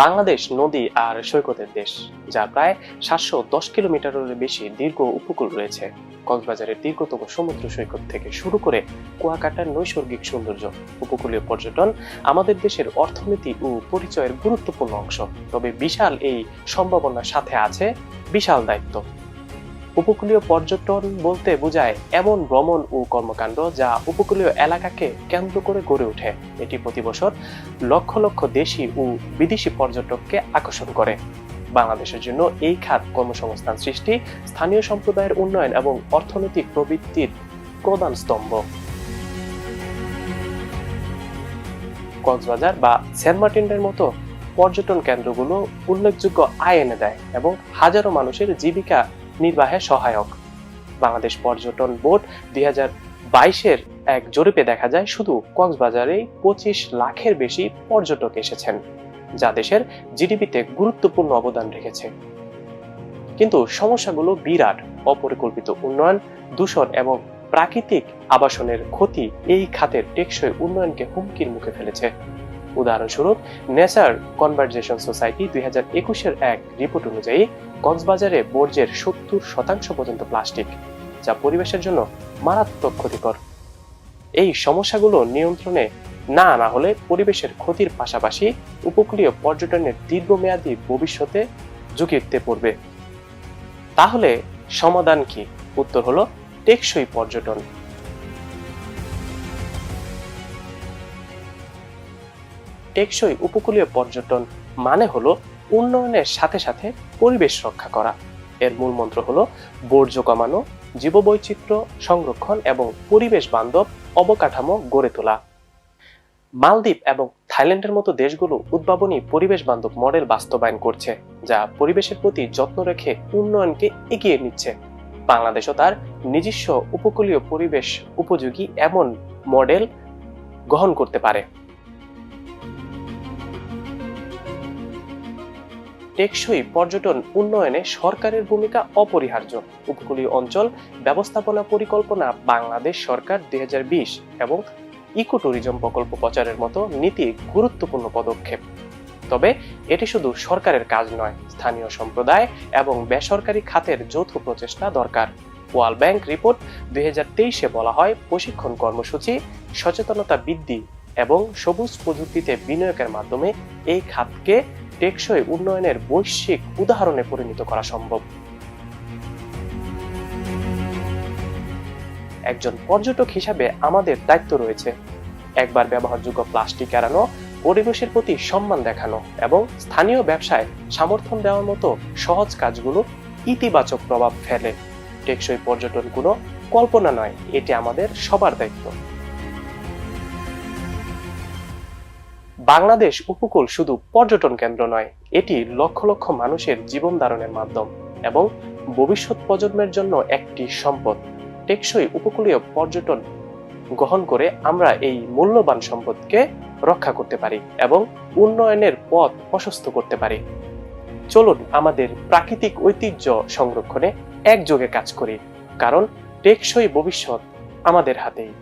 বাংলাদেশ নদী আর সৈকতের দেশ, যার প্রায় 710 কিলোমিটারের বেশি দীর্ঘ উপকূল রয়েছে। কক্সবাজারের দীর্ঘতম সমুদ্র সৈকত থেকে শুরু করে কুয়াকাটার নৈসর্গিক সৌন্দর্য, উপকূলীয় পর্যটন আমাদের দেশের অর্থনীতি ও পরিচয়ের গুরুত্বপূর্ণ অংশ। তবে বিশাল এই সম্ভাবনার সাথে আছে বিশাল দায়িত্ব। উপকূলীয় পর্যটন বলতে বোঝায় এমন ভ্রমণ ও কর্মকাণ্ড যা উপকূলীয় এলাকাকে কেন্দ্র করে গড়ে ওঠে। এটি প্রতি বছর লক্ষ লক্ষ দেশি ও বিদেশি পর্যটককে আকর্ষণ করে। বাংলাদেশের জন্য এই খাত কর্মসংস্থান সৃষ্টি, স্থানীয় সম্প্রদায়ের উন্নয়ন এবং অর্থনৈতিক প্রবৃদ্ধির প্রধান স্তম্ভ। কক্সবাজার বা সেন্ট মার্টিনের মতো পর্যটন কেন্দ্রগুলো উল্লেখযোগ্য আয় এনে দেয় এবং হাজারো মানুষের জীবিকা নির্বাহে সহায়ক। বাংলাদেশ পর্যটন বোর্ড 2022-এর এক জরিপে দেখা যায় শুধু কক্সবাজারে 25 লাখের বেশি পর্যটক এসেছেন, যা দেশের জিডিপিতে গুরুত্বপূর্ণ অবদান রেখেছে। কিন্তু সমস্যাগুলো বিরাট। অপরিকল্পিত উন্নয়ন, দূষণ এবং প্রাকৃতিক আবাসনের ক্ষতি এই খাতের টেকসই উন্নয়নকে হুমকির মুখে ফেলেছে। উদাহরণস্বরূপ, নেচার কনজারভেশন সোসাইটি 2021-এর এক রিপোর্ট অনুযায়ী কক্সবাজারে বর্জ্যের 70% পর্যন্ত প্লাস্টিক, যা পরিবেশের জন্য মারাত্মক ক্ষতিকর। এই সমস্যাগুলো নিয়ন্ত্রণে না আনা হলে পরিবেশের ক্ষতির পাশাপাশি উপকূলীয় পর্যটনের দীর্ঘমেয়াদী ভবিষ্যতে ঝুঁকিতে পড়বে। তাহলে সমাধান কি? উত্তর হলো টেকসই পর্যটন। টেকসই উপকূলীয় পর্যটন মানে হলো উন্নয়নের সাথে সাথে পরিবেশ রক্ষা করা। এর মূল মন্ত্র হলো বর্জ্য কমানো, জীববৈচিত্র্য সংরক্ষণ এবং পরিবেশ বান্ধব অবকাঠামো গড়ে তোলা। মালদ্বীপ এবং থাইল্যান্ডের মতো দেশগুলো উদ্ভাবনী পরিবেশ বান্ধব মডেল বাস্তবায়ন করছে, যা পরিবেশের প্রতি যত্ন রেখে উন্নয়নকে এগিয়ে নিচ্ছে। বাংলাদেশও তার নিজস্ব উপকূলীয় পরিবেশ উপযোগী এমন মডেল গ্রহণ করতে পারে। টেকসই পর্যটন উন্নয়নে সরকারের ভূমিকা অপরিহার্য। উপকূলীয় অঞ্চল ব্যবস্থাপনা পরিকল্পনা, বাংলাদেশ সরকার 2020 এবং ইকো ট্যুরিজম প্রকল্প প্রচারের মতো নীতি গুরুত্বপূর্ণ পদক্ষেপ। তবে এটি শুধু সরকারের কাজ নয়, স্থানীয় সম্প্রদায় এবং বেসরকারি খাতের যৌথ প্রচেষ্টা দরকার। ওয়ার্ল্ড ব্যাংক রিপোর্ট 2023-এ বলা হয়, প্রশিক্ষণ কর্মসূচি, সচেতনতা বৃদ্ধি এবং সবুজ প্রযুক্তিতে বিনিয়োগের মাধ্যমে এই খাতকে টেকসই উন্নয়নের বৈশ্বিক উদাহরণে পরিণত করা সম্ভব। একজন পর্যটক হিসাবে আমাদের দায়িত্ব রয়েছে একবার ব্যবহারযোগ্য প্লাস্টিক এড়ানো, পরিবেশের প্রতি সম্মান দেখানো এবং স্থানীয় ব্যবসায় সমর্থন দেওয়ার মতো সহজ কাজগুলো ইতিবাচক প্রভাব ফেলে। টেকসই পর্যটন কোনো কল্পনা নয়, এটি আমাদের সবার দায়িত্ব। বাংলাদেশ উপকূল শুধু পর্যটন কেন্দ্র নয়, এটি লক্ষ লক্ষ মানুষের জীবন ধারণের মাধ্যম এবং ভবিষ্যৎ প্রজন্মের জন্য একটি সম্পদ। টেকসই উপকূলীয় পর্যটন গ্রহণ করে আমরা এই মূল্যবান সম্পদকে রক্ষা করতে পারি এবং উন্নয়নের পথ প্রশস্ত করতে পারি। চলুন আমাদের প্রাকৃতিক ঐতিহ্য সংরক্ষণে একযোগে কাজ করি, কারণ টেকসই ভবিষ্যৎ আমাদের হাতেই।